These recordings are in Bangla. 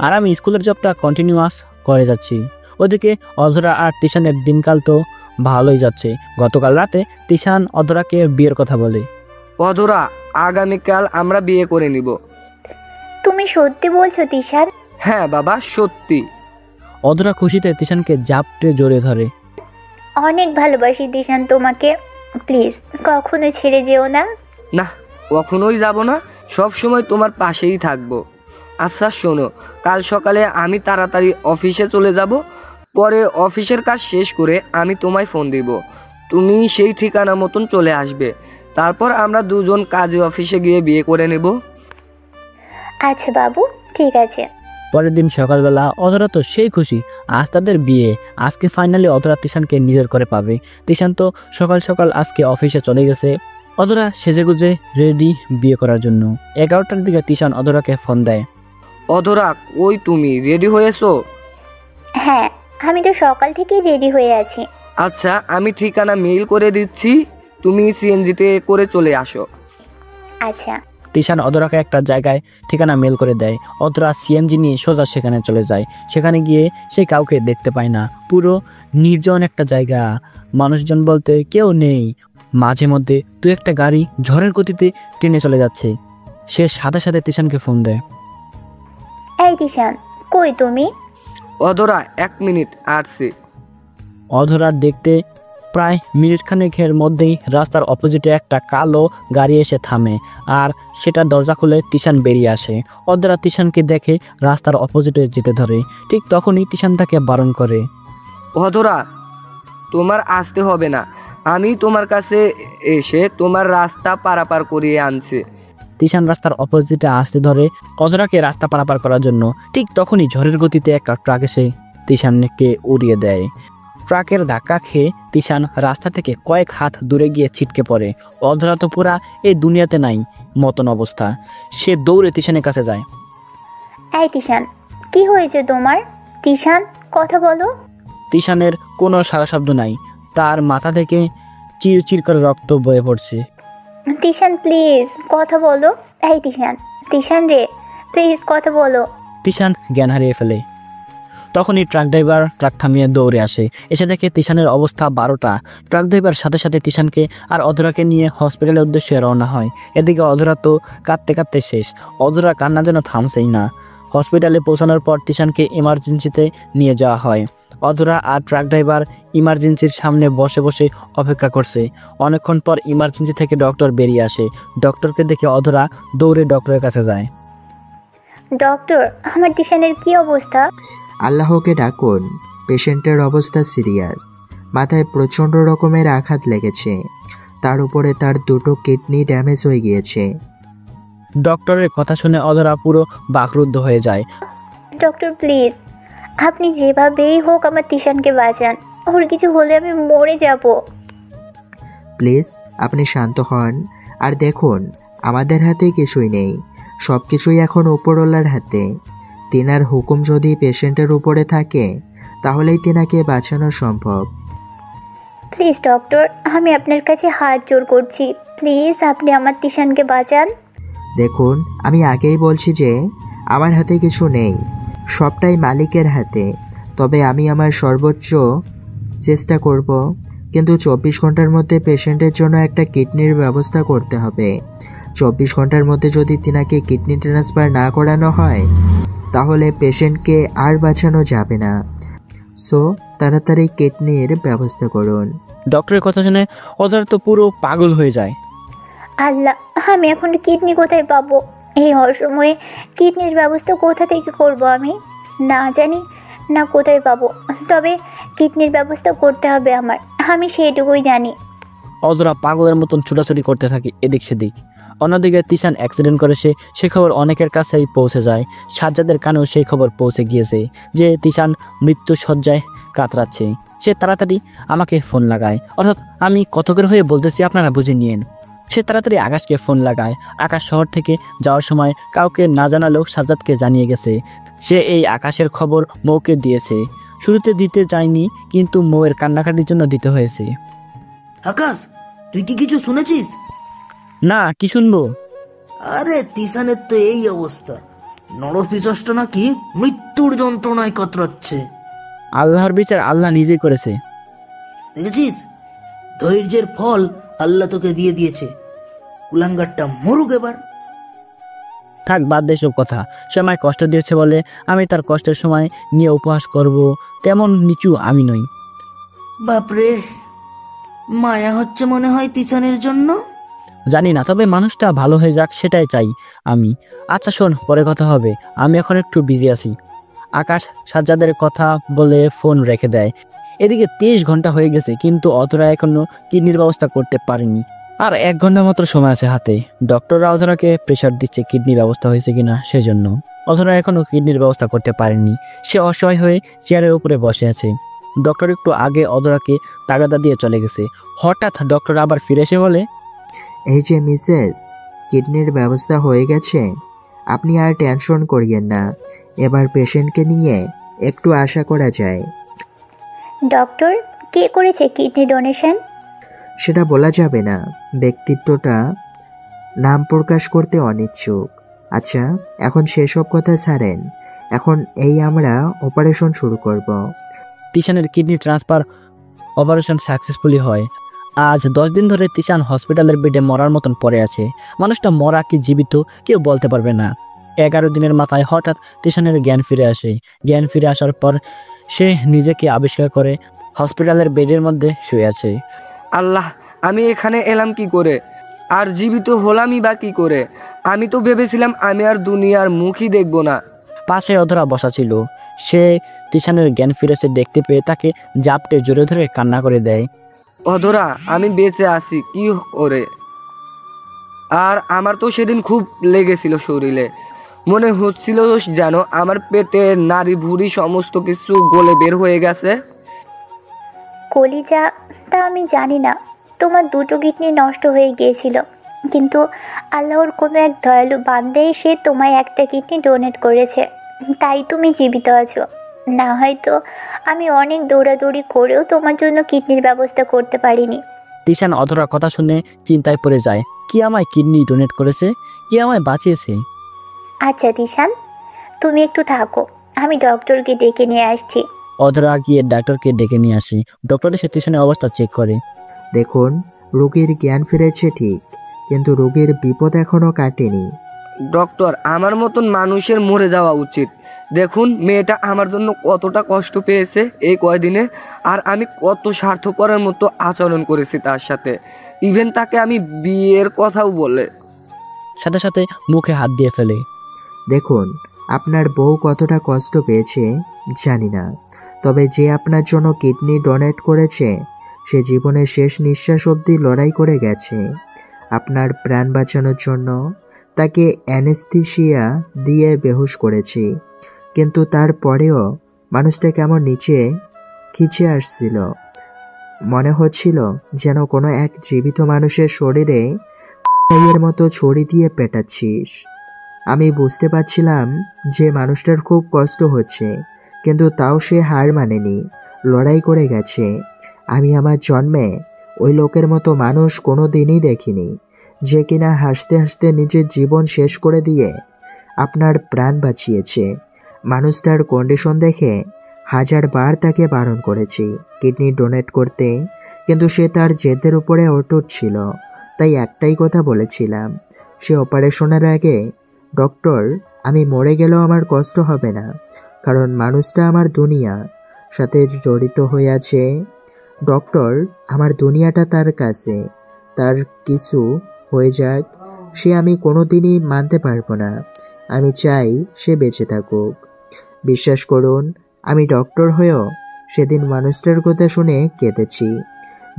আর আমি স্কুলের জবটা কন্টিনিউয়াস করে যাচ্ছি। ওদিকে অধরা আর তিশানের দিনকাল তো ভালোই যাচ্ছে। গতকাল রাতে তিশান অধরাকে বিয়ের কথা বলে। অধরা, আগামীকাল আমরা বিয়ে করে নিব। তুমি সত্যি বলছো তিশান? হ্যাঁ বাবা, সত্যি। অধরা খুশিতে তিশানকে জাপটে জড়িয়ে ধরে। অনেক ভালোবাসি তিশান তোমাকে, প্লিজ কখনো ছেড়ে যেও না। না, কখনোই যাব না, সব সময় তোমার পাশেই থাকবো। আচ্ছা শোনো, কাল সকালে আমি তাড়াতাড়ি অফিসে চলে যাব। পরে অফিসের কাজ শেষ করে আমি তোমায় ফোন দিব, তুমি সেই ঠিকানা মতন চলে আসবে। তারপর আমরা দুজন কাজে অফিসে গিয়ে বিয়ে করে নেব। আচ্ছা বাবু, ঠিক আছে। পরের দিন সকালবেলা অধরা তো সেই খুশি, আজ তাদের বিয়ে। আজকে ফাইনালি অধরা তিশানকে নিজের করে পাবে। তিশান তো সকাল সকাল আজকে অফিসে চলে গেছে। অধরা সেজেগুজে রেডি বিয়ে করার জন্য। 11টার দিকে তিশান অধরাকে ফোন দেয়। অধরা, ওই তুমি রেডি হয়েছো? হ্যাঁ, আমি তো সকাল থেকেই রেডি হয়ে আছি। আচ্ছা, আমি ঠিকানা মেইল করে দিচ্ছি, তুমি সিএনজিতে করে চলে আসো। আচ্ছা। তিশান অধরাকে একটা জায়গায় ঠিকানা মেল করে দেয়। অধরা সিএনজি নিয়ে সোজা সেখানে চলে যায়। সেখানে গিয়ে সে কাউকে দেখতে পায় না। পুরো নির্জন একটা জায়গা, মানুষজন বলতে কেউ নেই। মাঝে মধ্যে দু একটা গাড়ি ঝড়ের গতিতে ট্রেনে চলে যাচ্ছে। সে সাথে সাথে তিশানকে ফোন দেয়। এই তিশান, কই তুমি? অধরা, 1 মিনিট আসছি। অধরার দেখতে প্রায় মিনিট খানেকের মধ্যেই রাস্তার অপোজিটে একটা কালো গাড়ি এসে থামে, আর সেটা দরজা খুলে তিশান বেরিয়ে আসে। অধরা তিশানকে দেখে রাস্তার অপোজিটে যেতে ধরে। ঠিক তখনই তিশান তাকে বারণ করে। অধরা, তোমার আসতে হবে না, আমি তোমার কাছে এসে তোমার রাস্তা পারাপার করিয়ে আনছি। তিশান রাস্তার অপোজিটে আসতে ধরে অধরাকে রাস্তা পারাপার করার জন্য। ঠিক তখনই ঝড়ের গতিতে একটা ট্রাক এসে তিশানকে উড়িয়ে দেয়। ট্রাকের ধাক্কা খেয়ে তিশান রাস্তা থেকে কয়েক হাত দূরে গিয়ে ছিটকে পড়ে। অধরা তো পুরা এই দুনিয়াতে নাই মতন অবস্থা। সে দৌড়ে তিশানের কাছে যায়। এই তিশান, কি হয়েছে তোমার? তিশান, কথা বলো। তিশানের কোনো সারা শব্দ নাই। তার মাথা থেকে চিরচির করে রক্ত বয়ে পড়ছে। তিশান প্লিজ কথা বলো। এই তিশান, তিশান রে, প্লিজ কথা বলো। তিশান জ্ঞান হারিয়ে ফেলে। তখনই ট্রাক ড্রাইভার ট্রাক থামিয়ে দৌড়ে আসে। এসে দেখে তিশানের অবস্থা 12টা। ট্রাক ড্রাইভার সাথে সাথে তিশানকে আর অধরাকে নিয়ে হসপিটালের উদ্দেশ্যে রওনা হয়। এদিকে অধরা তো কাঁদতে কাঁদতে শেষ। অধরা কান্না যেন থামছেই না। হসপিটালে পৌঁছানোর পর তিশানকে ইমার্জেন্সিতে নিয়ে যাওয়া হয়। অধরা আর ট্রাক ড্রাইভার ইমার্জেন্সির সামনে বসে বসে অপেক্ষা করছে। অনেকক্ষণ পর ইমার্জেন্সি থেকে ডক্টর বেরিয়ে আসে। ডক্টরকে দেখে অধরা দৌড়ে ডক্টরের কাছে যায়। ডক্টর, আমার তিশানের কি অবস্থা? আল্লাহকে ডাকুন, পেশেন্টের অবস্থা সিরিয়াস। মাথায় প্রচণ্ড রকমের আঘাত লেগেছে, তার উপরে তার 2টো কিডনি ড্যামেজ হয়ে গিয়েছে। ডক্টরের কথা শুনে অধরা পুরো বাকরুদ্ধ হয়ে যায়। ডক্টর প্লিজ, আপনি যেভাবেই হোক আমার তিশানকে বাঁচান, ওর কিছু হলে আমি মরে যাব। প্লিজ আপনি শান্ত হন আর দেখুন, আমাদের হাতে কিছুই নেই, সব কিছুই এখন উপরওয়ালার হাতে। তিনার হুকুম যদি পেশেন্টের উপরে থাকে তাহলেই তিনাকে বাঁচানো সম্ভব। প্লিজ ডক্টর, আমি আপনার কাছে হাত জোড় করছি, প্লিজ আপনি আমার তিশানকে বাঁচান। দেখুন, আমি আগেই বলছি যে আমার হাতে কিছু নেই, সবটাই মালিকের হাতে। তবে আমি আমার সর্বোচ্চ চেষ্টা করব, কিন্তু 24 ঘন্টার মধ্যে পেশেন্টের জন্য একটা কিডনির ব্যবস্থা করতে হবে। 24 ঘন্টার মধ্যে যদি তিনাকে কিডনি ট্রান্সফার না করানো হয় তাহলে পেশেন্টকে আর বাঁচানো যাবে না। সো তাড়াতাড়ি কিডনির ব্যবস্থা করুন। ডক্টরের কথা শুনে অধরা তো পুরো পাগল হয়ে যায়। আল্লাহ, আমি এখন কিডনি কোথায় পাবো? এই অসময়ে কিডনির ব্যবস্থা কোথা থেকে করব? আমি না জানি না কোথায় পাবো, তবে কিডনির ব্যবস্থা করতে হবে আমার, আমি সেইটুকুই জানি। অধরা পাগলের মতন ছুটাছুটি করতে থাকে এদিক সেদিক। অন্যদিকে তিশান অ্যাক্সিডেন্ট করেছে সে খবর অনেকের কাছেই পৌঁছে যায়। সাজ্জাদের কানেও সেই খবর পৌঁছে গিয়েছে যে তিশান মৃত্যু শয্যায় কাতরাচ্ছে। সে তাড়াতাড়ি আমাকে ফোন লাগায়, অর্থাৎ আমি কতকের হয়ে বলতেছি আপনারা বুঝে নিয়েন। সে তাড়াতাড়ি আকাশকে ফোন লাগায়। আকাশ শহর থেকে যাওয়ার সময় কাউকে না জানালেও সাজ্জাদকে জানিয়ে গেছে। সে এই আকাশের খবর মৌকে দিয়েছে। শুরুতে দিতে চায়নি, কিন্তু মৌয়ের কান্নাকাটির জন্য দিতে হয়েছে। আকাশ, তুই কি কিছু শুনেছিস? না, কি শুনবো? আরে তিশানের তো এই অবস্থা, নরপিশাচটা নাকি মৃত্যুর যন্ত্রণায় কাতরাচ্ছে। আল্লাহর বিচার আল্লাহ নিজেই করেছে। দেখেছিস, ধৈর্যের ফল আল্লাহ তোকে দিয়ে দিয়েছে। কুলাঙ্গারটা মরুক এবার। থাক, বাদ দে সব কথা। সে আমায় কষ্ট দিয়েছে বলে আমি তার কষ্টের সময় নিয়ে উপহাস করব, তেমন নিচু আমি নই। বাপরে, মায়া হচ্ছে মনে হয় তিশানের জন্য। জানি না, তবে মানুষটা ভালো হয়ে যাক সেটাই চাই আমি। আচ্ছা শোন, পরে কথা হবে, আমি এখন একটু বিজি আছি। আকাশ সাজ্জাদের কথা বলে ফোন রেখে দেয়। এদিকে 23 ঘন্টা হয়ে গেছে, কিন্তু অধরা এখনো কিডনির ব্যবস্থা করতে পারেনি। আর 1 ঘন্টা মাত্র সময় আছে হাতে। ডক্টররা অধরাকে প্রেশার দিচ্ছে কিডনি ব্যবস্থা হয়েছে কিনা সেজন্য। অধরা এখনো কিডনির ব্যবস্থা করতে পারেনি। সে অসহায় হয়ে চেয়ারের উপরে বসে আছে। ডক্টর একটু আগে অধরাকে তাগাদা দিয়ে চলে গেছে। হঠাৎ ডক্টর আবার ফিরে এসে বলে, এই যে মিসেস, কিডনির ব্যবস্থা হয়ে গেছে, আপনি আর টেনশন করিয়েন না। এবার পেশেন্টকে নিয়ে একটু আশা করা যায়। ডক্টর, কে করেছে কিডনি ডোনেশন? সেটা বলা যাবে না, ব্যক্তিত্বটা নাম প্রকাশ করতে অনিচ্ছুক। আচ্ছা, এখন সেসব কথা ছাড়েন, এখন আমরা অপারেশন শুরু করব। তিশানের কিডনি ট্রান্সফার অপারেশন সাকসেসফুলি হয়। আজ 10 দিন ধরে তিশান হসপিটালের বেডে মরার মতন পড়ে আছে। মানুষটা মরা কি জীবিত কেউ বলতে পারবে না। 11 দিনের মাথায় হঠাৎ তিশানের জ্ঞান ফিরে আসে। জ্ঞান ফিরে আসার পর সে নিজেকে আবিষ্কার করে হসপিটালের বেডের মধ্যে শুয়ে আছে। আল্লাহ, আমি এখানে এলাম কি করে, আর জীবিত হলামই বা কি করে? আমি তো ভেবেছিলাম আমি আর দুনিয়ার মুখই দেখব না। পাশে অধরা বসা ছিল। সে তিশানের জ্ঞান ফিরেছে দেখতে পেয়ে তাকে জাপটে জোরে ধরে কান্না করে দেয়। অধরা, আমি বেঁচে আছি কি করে? আর আমার তো সেদিন খুব লেগেছিল শরীরে, মনে হচ্ছিল যেন আমার পেটে নাড়ি ভুড়ি সমস্ত কিছু গলে বের হয়ে গেছে। কলিজা, তা আমি জানি না। তোমার 2টো কিডনি নষ্ট হয়ে গিয়েছিল, কিন্তু আল্লাহর কোনো এক দয়ালু বান্দে সে তোমায় একটা কিডনি ডোনেট করেছে, তাই তুমি জীবিত আছো। না হয়তো আমি অনেক দৌড়াদৌড়ি করেও তোমার জন্য কিডনির ব্যবস্থা করতে পারিনি। তিশান অধরার কথা শুনে চিন্তায় পড়ে যায়। কি আমায় কিডনি ডোনেট করেছে? কি আমায় বাঁচিয়েছে? আচ্ছা তিশান, তুমি একটু থাকো, আমি ডক্টরকে ডেকে নিয়ে আসছি। অধরা গিয়ে ডাক্তারকে ডেকে নিয়ে আসে। ডক্টর এসে তিশানের অবস্থা চেক করে। দেখুন, রোগীর জ্ঞান ফিরেছে ঠিক, কিন্তু রোগীর বিপদ এখনো কাটেনি। ডক্টর, আমার মতন মানুষের মরে যাওয়া উচিত। দেখুন মেয়েটা আমার জন্য কতটা কষ্ট পেয়েছে এই কয়দিনে, আর আমি কত স্বার্থপরের মতো আচরণ করেছি তার সাথে। ইভেন তাকে আমি বিয়ের কথাও বলে। সাথে সাথে মুখে হাত দিয়ে ফেলে। দেখুন, আপনার বউ কতটা কষ্ট পেয়েছে জানি না, তবে যে আপনার জন্য কিডনি ডোনেট করেছে সে জীবনের শেষ নিঃশ্বাস অবধি লড়াই করে গেছে আপনার প্রাণ বাঁচানোর জন্য। তাকে অ্যানেস্থেসিয়া দিয়ে বেহুশ করেছি, কিন্তু তারপরেও মানুষটা কেমন নিচে খিচে আসছিল। মনে হচ্ছিল যেন কোনো এক জীবিত মানুষের শরীরে এর মতো ছড়ি দিয়ে পেটাচ্ছিস। আমি বুঝতে পারছিলাম যে মানুষটার খুব কষ্ট হচ্ছে, কিন্তু তাও সে হার মানেনি, লড়াই করে গেছে। আমি আমার জন্মে ওই লোকের মতো মানুষ কোনো দিনই দেখিনি, যে কিনা হাসতে হাসতে নিজের জীবন শেষ করে দিয়ে আপনার প্রাণ বাঁচিয়েছে। মানুষটার কন্ডিশন দেখে 1000 বার তাকে বারণ করেছি কিডনি ডোনেট করতে, কিন্তু সে তার জেদের উপরে অটুট ছিল। তাই একটাই কথা বলেছিলাম, সে অপারেশনের আগে, ডক্টর, আমি মরে গেলেও আমার কষ্ট হবে না, কারণ মানুষটা আমার দুনিয়া সাথে জড়িত হয়ে আছে। ডক্টর, আমার দুনিয়াটা তার কাছে, তার কিছু হয়ে যাক সে আমি কোনোদিনই মানতে পারবো না। আমি চাই সে বেঁচে থাকুক। বিশ্বাস করুন, আমি ডক্টর হয়েও সেদিন মানুষটার কথা শুনে কেঁদেছি।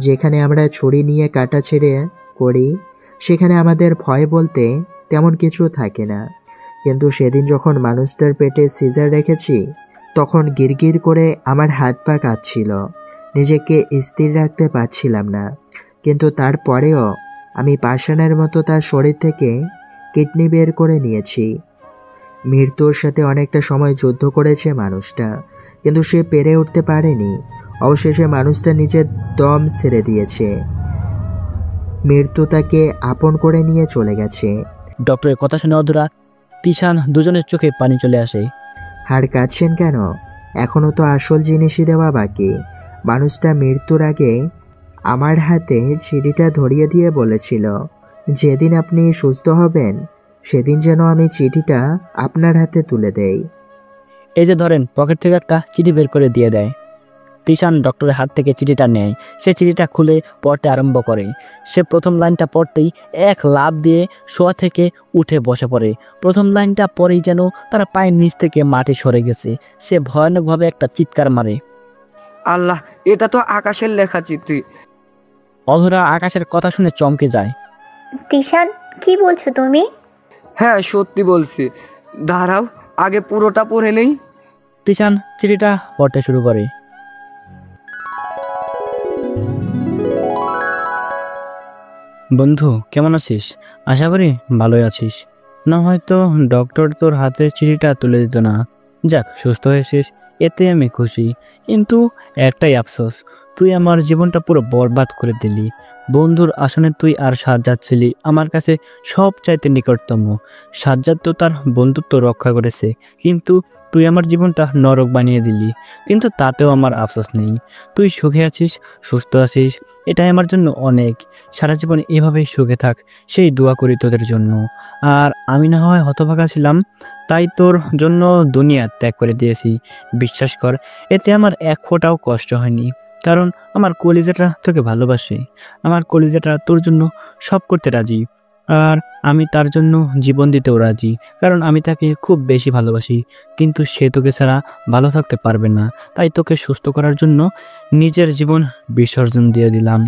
যেখানে আমরা ছুরি নিয়ে কাটা ছেড়ে করি সেখানে আমাদের ভয় বলতে তেমন কিছু থাকে না, কিন্তু সেদিন যখন মানুষটার পেটে সিজার রেখেছি তখন গিরগির করে আমার হাত পা কাঁপছিল, নিজেকে স্থির রাখতে পারছিলাম না। কিন্তু তারপরেও আমি পাষাণের মতো তার শরীর থেকে কিডনি বের করে নিয়েছি। মৃত্যুর সাথে অনেকটা সময় যুদ্ধ করেছে মানুষটা, কিন্তু সে পেরে উঠতে পারেনি। অবশেষে মানুষটা নিজের দম ছেড়ে দিয়েছে, মৃত্যু তাকে আপন করে নিয়ে চলে গেছে। ডক্টরের কথা শুনে অধরা তিশান দুজনের চোখে পানি চলে আসে। আর কাঁদছেন কেন? এখনও তো আসল জিনিসই দেওয়া বাকি। মানুষটা মৃত্যুর আগে আমার হাতে চিঠিটা ধরিয়ে দিয়ে বলেছিল, যেদিন আপনি সুস্থ হবেন সেদিন যেন আমি চিঠিটা আপনার হাতে তুলে দেই। এই যে ধরেন, পকেট থেকে একটা চিঠি বের করে দিয়ে দেয়। তিশান ডক্টরের হাত থেকে চিঠিটা নেয়। সে চিঠিটা খুলে পড়তে আরম্ভ করে। সে প্রথম লাইনটা পড়তেই এক লাফ দিয়ে শোয়া থেকে উঠে বসে পড়ে। প্রথম লাইনটা পরেই যেন তার পায়ের নিচ থেকে মাটি সরে গেছে। সে ভয়ানকভাবে একটা চিৎকার মারে। আল্লাহ, এটা তো আকাশের লেখা চিঠি। অধরা আকাশের কথা শুনে চমকে যায়। তিশান, কি বলছো তুমি? হ্যাঁ, সত্যি বলছি। দাঁড়াও, আগে পুরোটা পড়ে নেই। তিশান চিঠিটা পড়তে শুরু করে। বন্ধু, কেমন আছিস? আশা করি ভালোই আছিস। না হয়তো ডক্টর তোর হাতে চিঠিটা তুলে দিত না। যাক, সুস্থ হয়েছিস, এতে আমি খুশি। কিন্তু একটাই আফসোস, তুই আমার জীবনটা পুরো বরবাদ করে দিলি। বন্ধুর আসনে তুই আর সাজ্জাদ ছিলি আমার কাছে সব চাইতে নিকটতম। সাজ্জাদ তো তার বন্ধুত্ব রক্ষা করেছে, কিন্তু তুই আমার জীবনটা নরক বানিয়ে দিলি। কিন্তু তাতেও আমার আফসোস নেই। তুই সুখে আছিস, সুস্থ আছিস, এটাই আমার জন্য অনেক। সারা জীবন এভাবেই সুখে থাক, সেই দোয়া করি তোদের জন্য। আর আমি না হয় হতভাগা ছিলাম, তাই তোর জন্য দুনিয়া ত্যাগ করে দিয়েছি। বিশ্বাস কর, এতে আমার এক ফোঁটাও কষ্ট হয়নি, কারণ আমার কলিজাটা তোকে ভালোবাসে। আমার কলিজাটা তোর জন্য সব করতে রাজি, আর আমি তার জন্য জীবন দিতেও রাজি, কারণ আমি তাকে খুব বেশি ভালোবাসি। কিন্তু সে তোকে ছাড়া ভালো থাকতে পারবে না, তাই তোকে সুস্থ করার জন্য নিজের জীবন বিসর্জন দিয়ে দিলাম।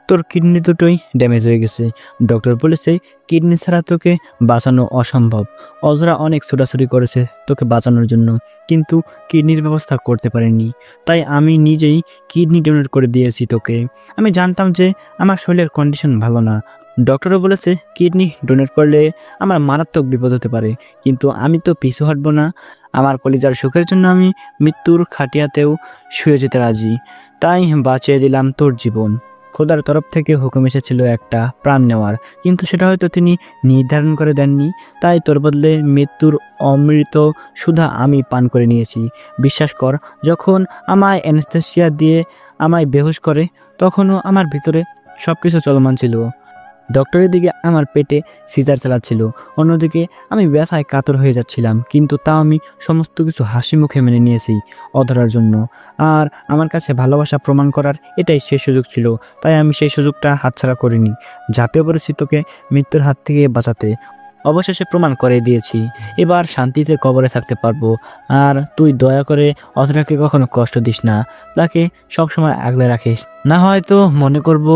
তোর কিডনি দুটোই ড্যামেজ হয়ে গেছে। ডক্টর বলেছে কিডনি ছাড়া তোকে বাঁচানো অসম্ভব। অধরা অনেক ছোটাছুটি করেছে তোকে বাঁচানোর জন্য, কিন্তু কিডনির ব্যবস্থা করতে পারেনি। তাই আমি নিজেই কিডনি ডোনেট করে দিয়েছি তোকে। আমি জানতাম যে আমার শরীরের কন্ডিশন ভালো না। ডক্টরও বলেছে কিডনি ডোনেট করলে আমার মারাত্মক বিপদ হতে পারে, কিন্তু আমি তো পিছু হটবো না। আমার কলিজার সুখের জন্য আমি মৃত্যুর খাটিয়াতেও শুয়ে যেতে রাজি। তাই বাঁচিয়ে দিলাম তোর জীবন। খোদার তরফ থেকে হুকুম এসেছিল একটা প্রাণ নেওয়ার, কিন্তু সেটা হয়তো তিনি নির্ধারণ করে দেননি। তাই তোর বদলে মৃত্যুর অমৃত সুধা আমি পান করে নিয়েছি। বিশ্বাস কর, যখন আমায় অ্যানেস্থেসিয়া দিয়ে আমায় বেহুশ করে, তখনও আমার ভিতরে সব কিছু চলমান ছিল। ডক্টরের দিকে আমার পেটে সিজার চালাচ্ছিল, অন্যদিকে আমি ব্যথায় কাতর হয়ে যাচ্ছিলাম, কিন্তু তাও আমি সমস্ত কিছু হাসি মুখে মেনে নিয়েছি অধরার জন্য। আর আমার কাছে ভালোবাসা প্রমাণ করার এটাই শেষ সুযোগ ছিল, তাই আমি সেই সুযোগটা হাতছাড়া করিনি। ঝাঁপিয়ে পড়েছি তোকে মৃত্যুর হাত থেকে বাঁচাতে। অবশেষে প্রমাণ করে দিয়েছি, এবার শান্তিতে কবরে থাকতে পারবো। আর তুই দয়া করে অধরাকে কখনো কষ্ট দিস না, তাকে সবসময় আগলে রাখিস। না হয়তো মনে করবো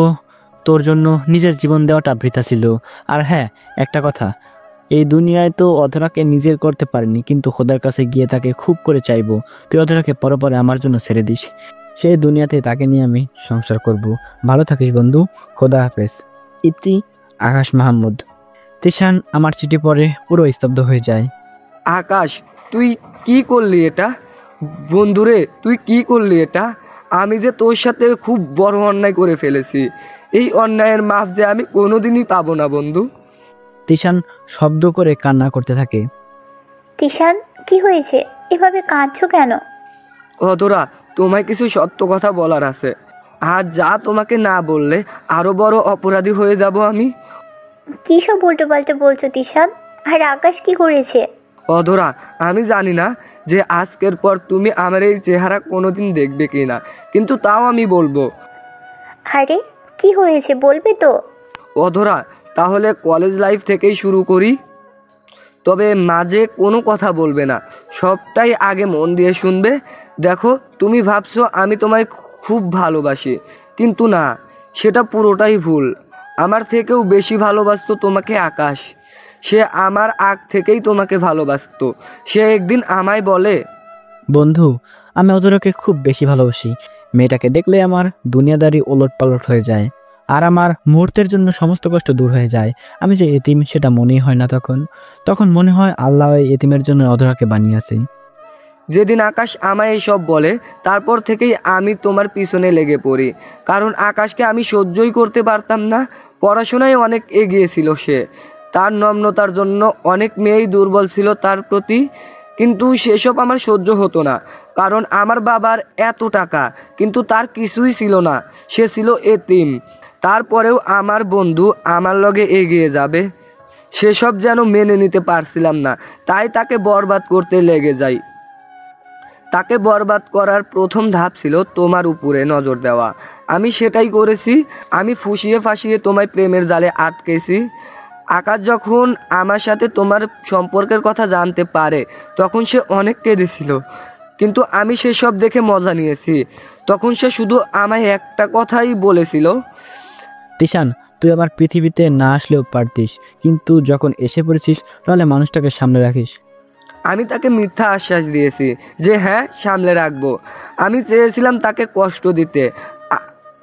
তোর জন্য নিজের জীবন দেওয়াটা বৃথা ছিল। আর হ্যাঁ, একটা কথা, এই দুনিয়ায় তো অধরাকে নিজের করতে পারিনি, কিন্তু খোদার কাছে গিয়ে তাকে খুব করে চাইবো তুই অধরাকে পরে পরে আমার জন্য ছেড়ে দিস। সেই দুনিয়াতে তাকে নিয়ে আমি সংসার করব। ভালো থাকিস বন্ধু, খোদা হাফেজ। ইতি, আকাশ মাহমুদ। তিশান আমার চিঠি পড়ে পুরো স্তব্ধ হয়ে যায়। আকাশ, তুই কি করলি এটা? বন্ধুরে, তুই কি করলি এটা? আমি যে তোর সাথে খুব বড় অন্যায় করে ফেলেছি। এই অন্যায়ের মাফ যে আমি কোনোদিনই পাবো না বন্ধু। তিশান শব্দ করে কান্না করতে থাকে। তিশান, কি হয়েছে? এভাবে কাঁদছো কেন? অধরা, তোমায় কিছু সত্য কথা বলার আছে। আর যা তোমাকে না বললে আরো বড় অপরাধী হয়ে যাব আমি। কী সব উল্টো পাল্টা বলছো তিশান? আর আকাশ কি করেছে? অধরা, আমি জানি না যে আজকের পর তুমি আমার এই চেহারা কোনোদিন দেখবে কি না, কিন্তু তাও আমি বলবো। আরে, কি হয়েছে বলবে তো? অধরা, তাহলে কলেজ লাইফ থেকেই শুরু করি। তবে মাঝে কোনো কথা বলবে না, সবটাই আগে মন দিয়ে শুনবে। দেখো, তুমি ভাবছো আমি তোমায় খুব ভালোবাসি, কিন্তু না, সেটা পুরোটাই ভুল। আমার থেকেও বেশি ভালোবাসতো তোমাকে আকাশ। সে আমার আগ থেকেই তোমাকে ভালোবাসতো। সে একদিন আমায় বলে, বন্ধু, আমি অধরাকে খুব বেশি ভালোবাসি। মেয়েটাকে দেখলে আমার দুনিয়াদারি ওলট পালট হয়ে যায়, আর আমার মুহূর্তের জন্য সমস্ত কষ্ট দূর হয়ে যায়। আমি যে এতিম সেটা মনেই হয় না। তখন মনে হয় আল্লাহ এই এতিমের জন্য অধরাকে বানিয়েছে। যেদিন আকাশ আমায় এসব বলে, তারপর থেকেই আমি তোমার পিছনে লেগে পড়ি। কারণ আকাশকে আমি সহ্যই করতে পারতাম না। পড়াশোনায় অনেক এগিয়ে ছিল সে, তার নম্রতার জন্য অনেক মেয়েই দুর্বল ছিল তার প্রতি, কিন্তু সেসব আমার সহ্য হতো না। কারণ আমার বাবার এত টাকা, কিন্তু তার কিছুই ছিল না, সে ছিল এতিম। তারপরেও আমার বন্ধু আমার লগে এগিয়ে যাবে, সেসব যেন মেনে নিতে পারছিলাম না, তাই তাকে বরবাদ করতে লেগে যাই। তাকে বরবাদ করার প্রথম ধাপ ছিল তোমার উপরে নজর দেওয়া। আমি সেটাই করেছি। আমি ফুসিয়ে ফাঁসিয়ে তোমায় প্রেমের জালে আটকেছি। আকাশ যখন আমার সাথে তোমার সম্পর্কের কথা জানতে পারে তখন সে অনেক কেঁদেছিল, কিন্তু আমি সেসব দেখে মজা নিয়েছি। তখন সে শুধু আমায় একটা কথাই বলেছিল, তিশান, তুই আমার পৃথিবীতে না আসলেও পারতিস, কিন্তু যখন এসে পড়েছিস তাহলে মানুষটাকে সামনে রাখিস। আমি তাকে মিথ্যা আশ্বাস দিয়েছি যে হ্যাঁ, সামলে রাখবো। আমি চেয়েছিলাম তাকে কষ্ট দিতে,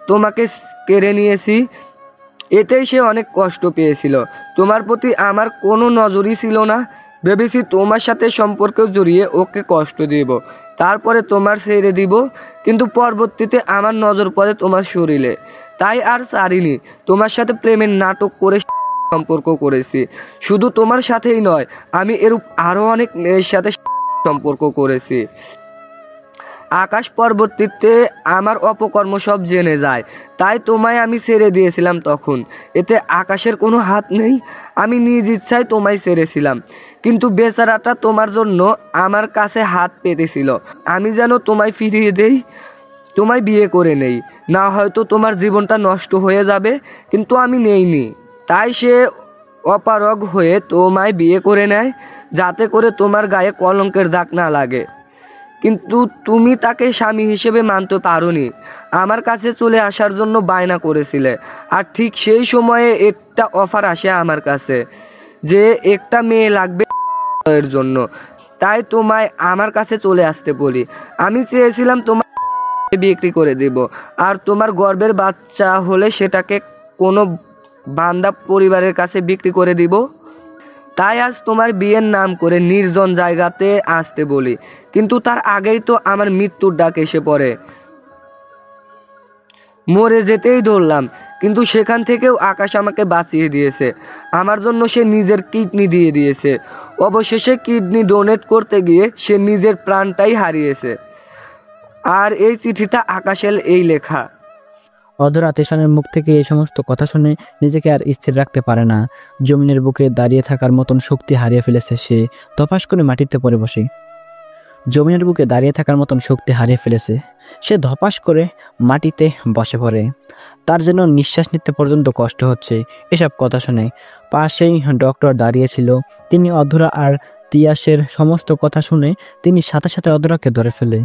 তোমাকে কেড়ে নিয়েছি, এতেই সে অনেক কষ্ট পেয়েছিল। তোমার প্রতি আমার কোনো নজরই ছিল না। ভেবেছি তোমার সাথে সম্পর্ক জড়িয়ে ওকে কষ্ট দিব, তারপরে তোমার ছেড়ে দিব, কিন্তু পরবর্তীতে আমার নজর পড়ে তোমার শরীরে, তাই আর ছাড়িনি। তোমার সাথে প্রেমের নাটক করে সম্পর্ক করেছি। শুধু তোমার সাথেই নয়, আমি এরূপ আরও অনেক মেয়ের সাথে সম্পর্ক করেছি। আকাশ পরবর্তীতে আমার অপকর্ম সব জেনে যায়, তাই তোমায় আমি ছেড়ে দিয়েছিলাম তখন। এতে আকাশের কোনো হাত নেই, আমি নিজ ইচ্ছায় তোমায় ছেড়েছিলাম, কিন্তু বেচারাটা তোমার জন্য আমার কাছে হাত পেতেছিল। আমি যেন তোমায় ফিরিয়ে দেই, তোমায় বিয়ে করে নেই, না হয়তো তোমার জীবনটা নষ্ট হয়ে যাবে, কিন্তু আমি নেইনি। তাই সে অপারগ হয়ে তোমায় বিয়ে করে নেয়, যাতে করে তোমার গায়ে কলঙ্কের দাগ না লাগে। কিন্তু তুমি তাকে স্বামী হিসেবে মানতে পারোনি, আমার কাছে চলে আসার জন্য বায়না করেছিলে। আর ঠিক সেই সময়ে একটা অফার আসে আমার কাছে যে একটা মেয়ে লাগবে এর জন্য, তাই তোমায় আমার কাছে চলে আসতে বলি। আমি চেয়েছিলাম তোমার বিক্রি করে দেব, আর তোমার গর্ভের বাচ্চা হলে সেটাকে কোনো বান্দা পরিবারের কাছে বিক্রি করে দিব। তাই আজ তোমার বিয়ের নাম করে নির্জন জায়গাতে আসতে বলি, কিন্তু তার আগেই তো আমার মৃত্যুর ডাক এসে পড়ে। মরে যেতেই ধরলাম, কিন্তু সেখান থেকেও আকাশ আমাকে বাঁচিয়ে দিয়েছে। আমার জন্য সে নিজের কিডনি দিয়ে দিয়েছে। অবশেষে কিডনি ডোনেট করতে গিয়ে সে নিজের প্রাণটাই হারিয়েছে। আর এই চিঠিটা আকাশের এই লেখা। অধরা তিশানের মুখ থেকে এই সমস্ত কথা শুনে নিজেকে আর স্থির রাখতে পারে না। জমিনের বুকে দাঁড়িয়ে থাকার মতন শক্তি হারিয়ে ফেলেছে সে। ধপাস করে মাটিতে পড়ে বসে। জমিনের বুকে দাঁড়িয়ে থাকার মতন শক্তি হারিয়ে ফেলেছে সে। ধপাস করে মাটিতে বসে পড়ে। তার জন্য নিঃশ্বাস নিতে পর্যন্ত কষ্ট হচ্ছে। এসব কথা শুনে পাশেই ডক্টর দাঁড়িয়েছিল। তিনি অধরা আর তিয়াসের সমস্ত কথা শুনে তিনি সাথে সাথে অধরাকে ধরে ফেলে।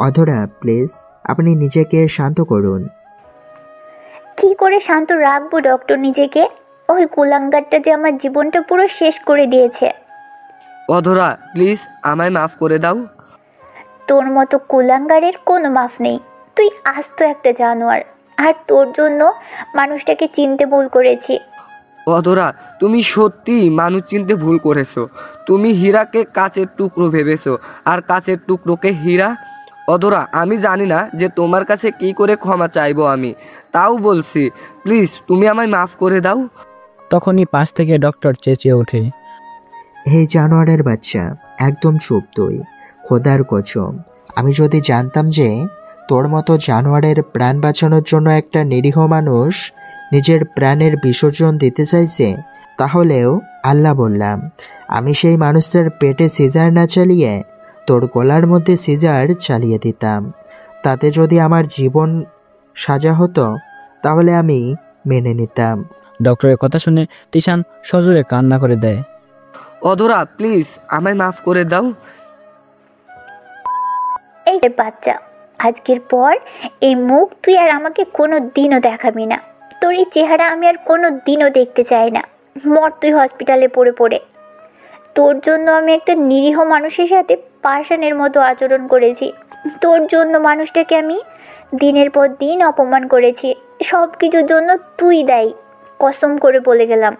অধরা, প্লিজ আপনি নিজেকে শান্ত করুন। কি করে শান্ত রাখবো ডক্টর নিজেকে? ওই কুলাঙ্গারটা যে আমার জীবনটা পুরো শেষ করে দিয়েছে। অধরা, প্লিজ আমায় মাফ করে দাও। তোর মতো কুলাঙ্গারের কোনো মাফ নেই। তুই আস্ত একটা জানোয়ার, আর তোর জন্য মানুষটাকে চিনতে ভুল করেছি। অধরা, তুমি সত্যি মানুষ চিনতে ভুল করেছো। তুমি হীরাকে কাচের টুকরো ভেবেছো, আর কাচের টুকরোকে হীরা। অধরা, আমি জানি না যে তোমার কাছে কি করে ক্ষমা চাইবো আমি, তাও বলছি প্লিজ তুমি আমায় মাফ করে দাও। তখনই পাশ থেকে ডক্টর চেঁচিয়ে ওঠে, এই জানোয়ারের বাচ্চা, একদম চুপ তুই। খোদার কসম, আমি যদি জানতাম যে তোর মতো জানোয়ারের প্রাণ বাঁচানোর জন্য একটা নিরীহ মানুষ নিজের প্রাণের বিসর্জন দিতে চাইছে, তাহলেও আল্লাহ বললাম আমি সেই মানুষটার পেটে সিজার না চালিয়ে তোর গলার মধ্যে সিজার চালিয়ে দিতাম। তাতে যদি আমার জীবন সাজা হতো তাহলে আমি মেনে নিতাম। ডক্টরের কথা শুনে তিশান সজোরে কান্না করে দেয়। অধরা, প্লিজ আমায় মাফ করে দাও। এই বাচ্চা, আজকের পর এই মুখ তুই আর আমাকে কোনো দিনও দেখাবি না। তোর এই চেহারা আমি আর কোনো দিনও দেখতে চাই না। মর তুই হসপিটালে পড়ে পড়ে। তোর জন্য আমি একটা নিরীহ মানুষের সাথে পাষাণের মতো আচরণ করেছি। তোর জন্য মানুষটাকে আমি দিনের পর দিন অপমান করেছি। সব কিছুর জন্য তুই দায়ী। কসম করে বলে গেলাম,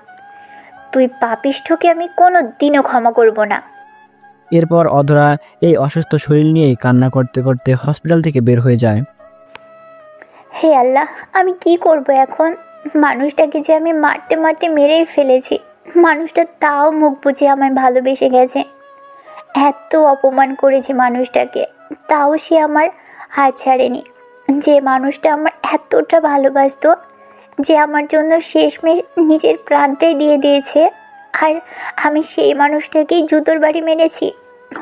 তুই পাপিষ্ঠকে আমি কোনো দিনও ক্ষমা করব না। এরপর অধরা এই অসুস্থ শরীর নিয়েই কান্না করতে করতে হসপিটাল থেকে বের হয়ে যায়। হে আল্লাহ, আমি কি করব এখন? মানুষটাকে যে আমি মারতে মারতে মেরেই ফেলেছি, মানুষটা তাও মুখ বুজে আমায় ভালোবেসে গেছে। এত অপমান করেছি মানুষটাকে, তাও সে আমার হাত ছাড়েনি। যে মানুষটা আমার এতটা ভালোবাসতো, যে আমার জন্য শেষমেশ নিজের প্রাণটাই দিয়ে দিয়েছে, আর আমি সেই মানুষটাকেই জুতোর বাড়ি মেরেছি।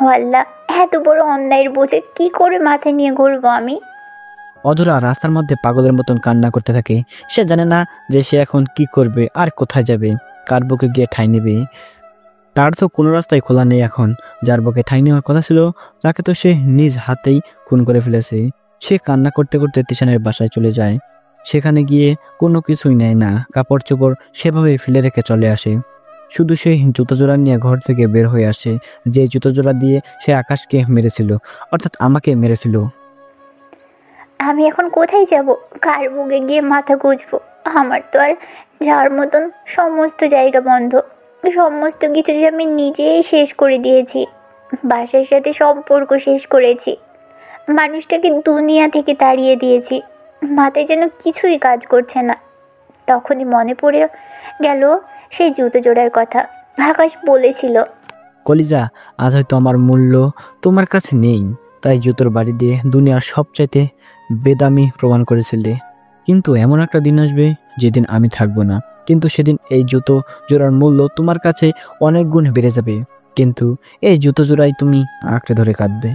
ও আল্লাহ, এত বড় অন্যায়ের বোঝে কি করে মাথায় নিয়ে ঘুরবো আমি? অধরা রাস্তার মধ্যে পাগলের মতন কান্না করতে থাকে। সে জানে না যে সে এখন কি করবে আর কোথায় যাবে, কার বুকে গিয়ে ঠাঁই নেবে। তার তো কোনো রাস্তাই খোলা নেই এখন। যার বুকে ঠাঁই নেওয়ার কথা ছিল তাকে তো সে নিজ হাতেই খুন করে ফেলেছে। সে কান্না করতে করতে তিশানের বাসায় চলে যায়। সেখানে গিয়ে কোনো কিছুই নেয় না, কাপড় চোপড় সেভাবে ফেলে রেখে চলে আসে। শুধু সে জুতো জোড়া নিয়ে ঘর থেকে বের হয়ে আসে, যে জুতো জোড়া দিয়ে সে আকাশকে মেরেছিল, অর্থাৎ আমাকে মেরেছিল। আমি এখন কোথায় যাব? কার বুকে গিয়ে মাথা গুঁজবো? আমার তো আর যাওয়ার মতন সমস্ত জায়গা বন্ধ। সমস্ত কিছু যে আমি নিজেই শেষ করে দিয়েছি। বাসার সাথে সম্পর্ক শেষ করেছি, মানুষটাকে দুনিয়া থেকে তাড়িয়ে দিয়েছি। মাথায় যেন কিছুই কাজ করছে না। তখনই মনে পড়ে গেল সেই জুতো জোড়ার কথা। আকাশ বলেছিল, কলিজা, আজ হয়তো আমার মূল্য তোমার কাছে নেই, তাই জুতোর বাড়ি দিয়ে দুনিয়ার সবচাইতে বেদামি প্রমাণ করেছিলে। কিন্তু এমন একটা দিন আসবে যেদিন আমি থাকবো না, কিন্তু সেদিন এই জুতো জোড়ার মূল্য তোমার কাছে অনেক গুণ বেড়ে যাবে, কিন্তু এই জুতো জোড়াই তুমি আঁকড়ে ধরে কাঁদবে।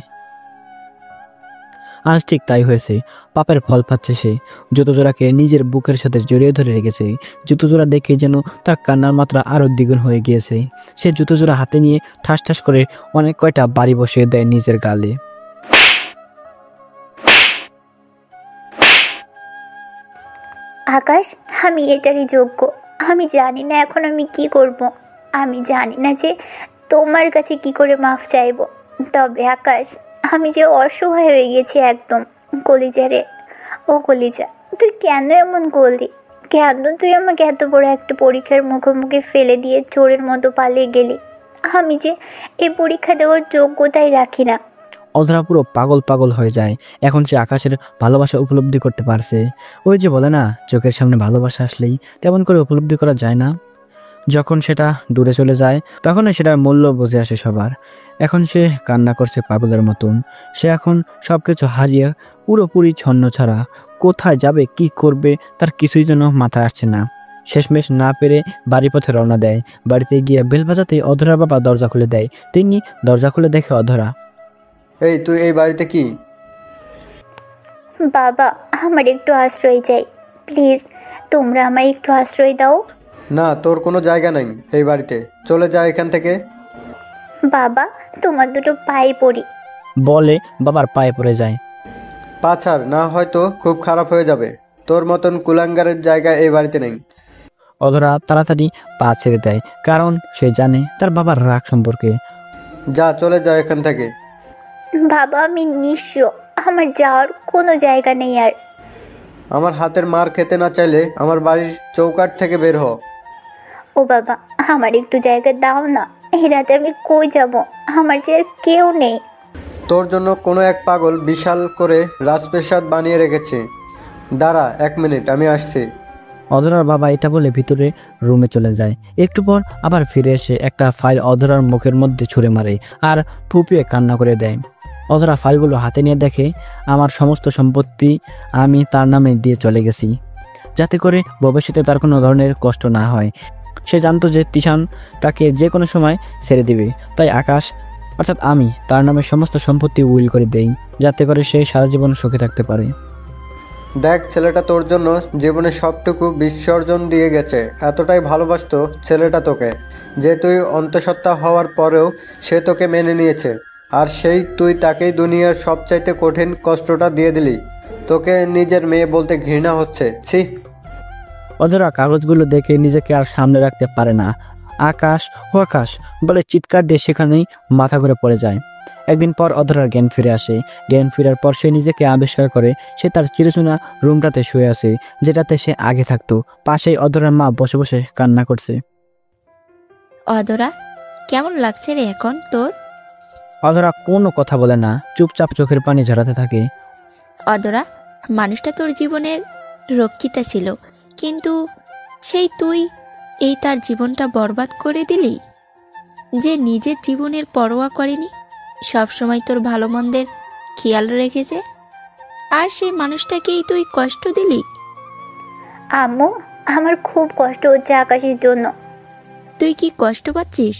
আজ ঠিক তাই হয়েছে। পাপের ফল পাচ্ছে সে। জুতো জোড়াকে নিজের বুকের সাথে জড়িয়ে ধরে রেখেছে। জুতো জোড়া দেখে যেন তার কান্নার মাত্রা আরো দ্বিগুণ হয়ে গিয়েছে। সে জুতো জোড়া হাতে নিয়ে ঠাস ঠাস করে অনেক কয়টা বাড়ি বসিয়ে দেয় নিজের গালে। আকাশ, আমি এটারই যোগ্য। আমি জানি না এখন আমি কি করব। আমি জানি না যে তোমার কাছে কি করে মাফ চাইব। তবে আকাশ, আমি যে অসহায় হয়ে গেছি একদম। কলিজা রে, ও কলিজা, তুই কেন এমন করলি? কেন তুই আমাকে এত বড় একটা পরীক্ষার মুখোমুখি ফেলে দিয়ে চোরের মতো পালিয়ে গেলি? আমি যে এই পরীক্ষা দেওয়ার যোগ্যতাই রাখি না। অধরা পুরো পাগল পাগল হয়ে যায়। এখন সে আকাশের ভালোবাসা উপলব্ধি করতে পারছে। ওই যে বলে না, চোখের সামনে ভালোবাসা আসলেই তেমন করে উপলব্ধি করা যায় না। যখন সেটা দূরে চলে যায় তখনই সেটার মূল্য বুঝে আসে সবার। এখন সে কান্না করছে পাগলের মতন। সে এখন সবকিছু হারিয়ে পুরোপুরি ছন্ন ছাড়া। কোথায় যাবে, কি করবে, তার কিছুই যেন মাথায় আসছে না। শেষমেশ না পেরে বাড়ি পথে রওনা দেয়। বাড়িতে গিয়ে বেল বাজাতে অধরার বাবা দরজা খুলে দেয়। তিনি দরজা খুলে দেখে অধরা। এই তুই এই বাড়িতে কি? বাবা, আমার একটু আশ্রয় চাই, প্লিজ। তোমরা আমায় একটু আশ্রয় দাও। না, তোর কোনো জায়গা নেই এই বাড়িতে, চলে যা এখান থেকে। বাবা, তোমার দুটো পায়ে পড়ি। বলে বাবার পায়ে পড়ে যায়। পা ছাড়, না হয়তো খুব খারাপ হয়ে যাবে। তোর মতন কুলাঙ্গারের জায়গা এই বাড়িতে নেই। অধরা তাড়াতাড়ি পা ছেড়ে দেয়, কারণ সে জানে তার বাবার রাগ সম্পর্কে। যা, চলে যা এখান থেকে। বাবা, আমি নিঃস্ব, আমার যাওয়ার কোনো জায়গা নেই আর। আমার হাতের মার খেতে না চাইলে আমার বাড়ির চৌকাঠ থেকে বের হ। ও বাবা, আমার একটু জায়গা দাও না। এই রাতে আমি কই যাব? আমার যে আর কেউ নেই। তোর জন্য কোনো এক পাগল বিশাল করে রাজপ্রাসাদ বানিয়ে রেখেছে। দাঁড়া 1 মিনিট, আমি আসছি। অধরার বাবা এটা বলে ভিতরে রুমে চলে যায়। একটু পর আবার ফিরে এসে একটা ফাইল অধরার মুখের মধ্যে ছুঁড়ে মারে আর ফুপিয়ে কান্না করে দেয়। অধরা ফাইলগুলো হাতে নিয়ে দেখে, আমার সমস্ত সম্পত্তি আমি তার নামে দিয়ে চলে গেছি, যাতে করে ভবিষ্যতে তার কোনো ধরনের কষ্ট না হয়। সে জানতো যে তিশান তাকে যে কোনো সময় ছেড়ে দিবে, তাই আকাশ অর্থাৎ আমি তার নামে সমস্ত সম্পত্তি উইল করে দেই, যাতে করে সে সারা জীবন সুখে থাকতে পারে। দেখ, ছেলেটা তোর জন্য জীবনে সবটুকু বিসর্জন দিয়ে গেছে। এতটাই ভালোবাসতো ছেলেটা তোকে যে তুই অন্তঃসত্ত্বা হওয়ার পরেও সে তোকে মেনে নিয়েছে। আর সেই তুই তাকেই দুনিয়ার সবচাইতে কঠিন কষ্টটা দিয়ে দিলি। তোকে নিজের মেয়ে বলতে ঘৃণা হচ্ছে, ছি। অধরা কাগজগুলো দেখে নিজেকে আর সামনে রাখতে পারে না। আকাশ ও আকাশ বলে চিৎকার দিয়ে সেখানেই মাথা ঘুরে পড়ে যায়। একদিন পর অধরার জ্ঞান ফিরে আসে। জ্ঞান ফেরার পর সে নিজেকে আবিষ্কার করে সে তার চিরচেনা রুমটাতে শুয়ে আছে, যেটাতে সে আগে থাকতো। পাশেই অধরার মা বসে বসে কান্না করছে। অধরা, কেমন লাগছে রে এখন তোর? অধরা কোনো কথা বলে না, চুপচাপ চোখের পানি ঝরাতে থাকে। অধরা, মানুষটা তোর জীবনের রক্ষিতা ছিল, কিন্তু সেই তুই এই তার জীবনটা বরবাদ করে দিলি, যে নিজের জীবনের পরোয়া করেনি, সবসময় তোর ভালো মন্দের খেয়াল রেখেছে, আর সেই মানুষটাকেই তুই কষ্ট দিলি। আম্মু, আমার খুব কষ্ট হচ্ছে আকাশের জন্য। তুই কি কষ্ট পাচ্ছিস?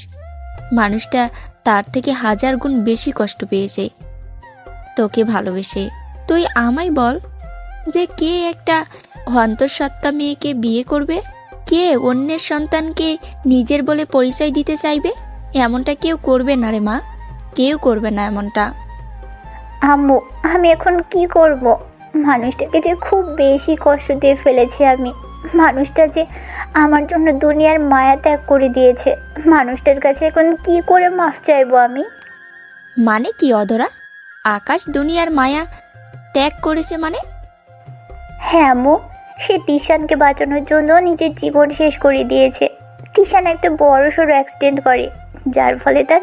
মানুষটা তার থেকে 1000 গুণ বেশি কষ্ট পেয়েছে তোকে ভালোবেসে। তুই আমায় বল যে কে একটা অন্তঃসত্ত্বা মেয়েকে বিয়ে করবে? কে অন্যের সন্তানকে নিজের বলে পরিচয় দিতে চাইবে? এমনটা কেউ করবে না রে মা, কেউ করবে না এমনটা। আম্মু, আমি এখন কি করব? মানুষটাকে যে খুব বেশি কষ্ট দিয়ে ফেলেছি আমি। মানুষটা যে আমার জন্য দুনিয়ার মায়া ত্যাগ করে দিয়েছে। মানুষটার কাছে এখন কি করে মাফ চাইবো আমি? মানে কি অধরা? আকাশ দুনিয়ার মায়া ত্যাগ করেছে মানে? হ্যাঁ আম্মু, সে তিশানকে বাঁচানোর জন্য নিজের জীবন শেষ করে দিয়েছে। তিশান একটা বড়সড় অ্যাক্সিডেন্ট করে, যার ফলে তার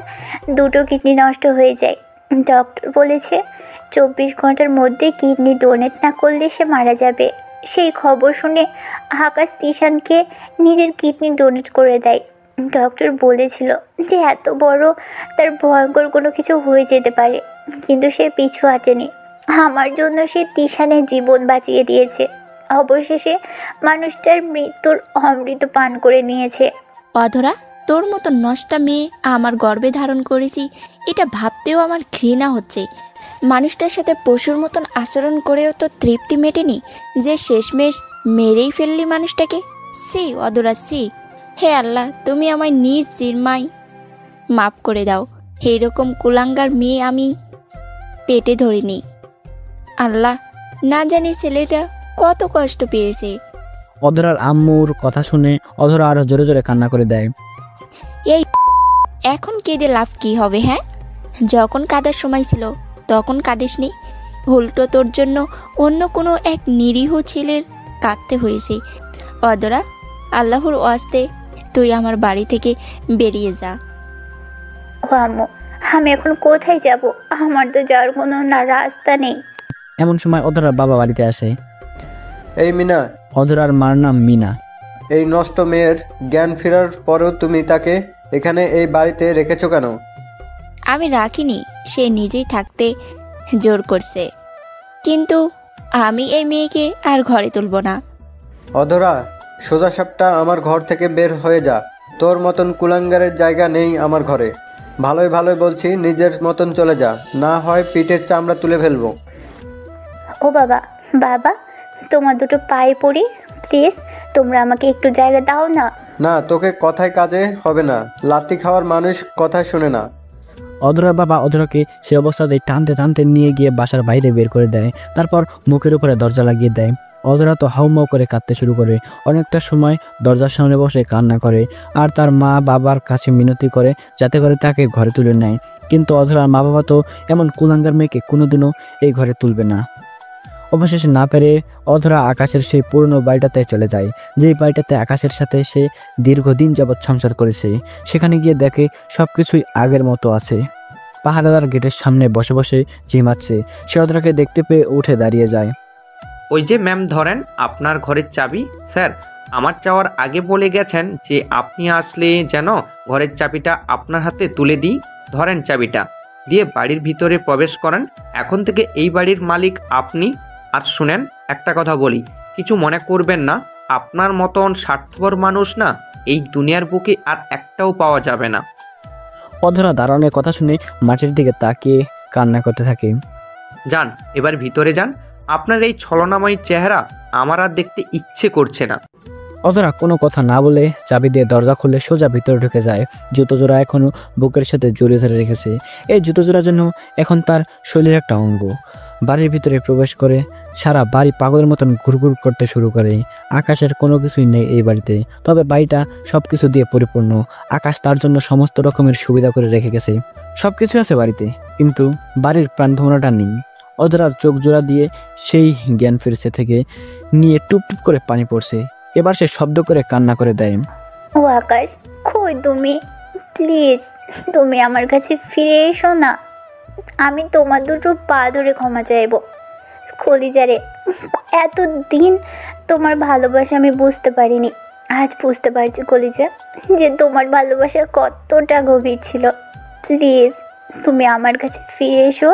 2টো কিডনি নষ্ট হয়ে যায়। ডক্টর বলেছে 24 ঘন্টার মধ্যে কিডনি ডোনেট না করলে সে মারা যাবে। সেই খবর শুনে আকাশ তিশানকে নিজের কিডনি ডোনেট করে দেয়। ডক্টর বলেছিল যে এত বড় তার ভয়ঙ্কর কোনো কিছু হয়ে যেতে পারে, কিন্তু সে পিছু হটেনি। আমার জন্য সে তিশানের জীবন বাঁচিয়ে দিয়েছে। অবশেষে মানুষটার মৃত্যুর অমৃত পান করে নিয়েছে। অধরা, তোর মতো নষ্টা মেয়ে আমার গর্ভে ধারণ করেছি, এটা ভাবতেও আমার ঘৃণা হচ্ছে। মানুষটার সাথে পশুর মতন আচরণ করেও তো তৃপ্তি মেটেনি, যে শেষমেশ মেরেই ফেললি মানুষটাকে। সি অধরা, সি। হে আল্লাহ, তুমি আমায় নিজ জিম্মায় মাফ করে দাও। এইরকম কুলাঙ্গার মেয়ে আমি পেটে ধরিনি। আল্লাহ, না জানি ছেলেটা কত কষ্ট পেয়েছে। অধরার আম্মুর কথা শুনে অধরা আরো জোরে জোরে কান্না করে দেয়। এই এখন কেঁদে লাভ কি হবে? হ্যাঁ, যখন কাঁদার সময় ছিল তখন কাঁদিসনি। উল্টো তোর জন্য অন্য কোনো এক নিরীহ ছেলের কাঁদতে হয়েছে। অধরা, আল্লাহর ওয়াস্তে তুই আমার বাড়ি থেকে বেরিয়ে যা। ও আম্মু, আমি এখন কোথায় যাব? আমার তো যাওয়ার কোনো রাস্তা নেই। এমন সময় অধরার বাবা বাড়িতে আসে। এই মিনা, অধরার মার নাম মিনা। এই নষ্ট মেয়ের জ্ঞান ফেরার পরেও তুমি তাকে এখানে এই বাড়িতে রেখেছো কেন? আমি রাখিনি, সে নিজেই থাকতে জোর করছে, কিন্তু আমি এই মেয়েকে আর ঘরে তুলব না। অধরা, সোজা সাপটা আমার ঘর থেকে বের হয়ে যা। তোর মতন কুলাঙ্গারের জায়গা নেই আমার ঘরে। ভালোই ভালোই বলছি, নিজের মতন চলে যা, না হয় পিঠের চামড়া তুলে ফেলবো। ও বাবা, বাবা, তোমার 2টো পায়ে পড়ি, প্লিজ তোমরা আমাকে একটু জায়গা দাও না। না, তোকে কথায় কাজে হবে না। লাত্তি খাওয়ার মানুষ কথা শুনে না। অধরার বাবা অধরাকে সে অবস্থাতেই টানতে টানতে নিয়ে গিয়ে বাসার বাইরে বের করে দেয়। তারপর মুখের উপরে দরজা লাগিয়ে দেয়। অধরা তো হাউমাউ করে কাঁদতে শুরু করে। অনেকটা সময় দরজার সামনে বসে কান্না করে আর তার মা বাবার কাছে মিনতি করে যাতে করে তাকে ঘরে তুলে নেয়। কিন্তু অধরার মা বাবা তো এমন কুলাঙ্গার মেয়েকে কোনোদিনও এই ঘরে তুলবে না। অবশেষে না পেরে অধরা আকাশের সেই পুরনো বাড়িটাতে চলে যায়, যেই বাড়িটাতে আকাশের সাথে সে দীর্ঘদিন যাবৎ সংসার করেছে। সেখানে গিয়ে দেখে সবকিছুই আগের মতো আছে। পাহারাদার গেটের সামনে বসে বসে ঝিমাচ্ছে। সে অধরাকে দেখতে পেয়ে উঠে দাঁড়িয়ে যায়। ওই যে ম্যাম, ধরেন আপনার ঘরের চাবি। স্যার, আমার যাওয়ার আগে বলে গেছেন যে আপনি আসলে যেন ঘরের চাবিটা আপনার হাতে তুলে দিই। ধরেন চাবিটা, দিয়ে বাড়ির ভিতরে প্রবেশ করেন। এখন থেকে এই বাড়ির মালিক আপনি। আর শুনেন, একটা কথা বলি, কিছু মনে করবেন না। আপনার মতন স্বার্থপর মানুষ না এই দুনিয়ার বুকে আর একটাও পাওয়া যাবে না। অধরা দারোয়ানের কথা শুনে মাটির দিকে তাকিয়ে কান্না করতে থাকে। যান, এবার ভিতরে যান। আপনার এই ছলনাময় চেহারা আমার আর দেখতে ইচ্ছে করছে না। অধরা কোনো কথা না বলে চাবি দিয়ে দরজা খুলে সোজা ভিতরে ঢুকে যায়। জুতো জোড়া এখনো বুকের সাথে জড়িয়ে ধরে রেখেছে। এই জুতো জোড়ার জন্য এখন তার শরীরের একটা অঙ্গ। বাড়ির ভিতরে প্রবেশ করে সারা বাড়ি পাগলের মতন ঘুরঘুর করতে শুরু করে। আকাশের কোনো কিছুই নেই এই বাড়িতে, তবে বাড়িটা সব কিছু দিয়ে পরিপূর্ণ। আকাশ তার জন্য সমস্ত রকমের সুবিধা করে রেখে গেছে। সব কিছু আছে বাড়িতে, কিন্তু বাড়ির প্রাণভ্রমণাটা নেই। অধরার চোখ জোড়া দিয়ে সেই জ্ঞান ফিরছে থেকে নিয়ে টুপ টুপ করে পানি পড়ছে। এবার সে শব্দ করে কান্না করে দেয়। ও আকাশ, কই তুমি? প্লিজ তুমি আমার কাছে ফিরে এসো না। আমি তোমার 2টো পা ধরে ক্ষমা চাইবো। কলিজারে, এতদিন তোমার ভালোবাসা আমি বুঝতে পারিনি, আজ বুঝতে পারছি কলিজা যে তোমার ভালোবাসা কতটা গভীর ছিল। প্লিজ তুমি আমার কাছে ফিরে এসো।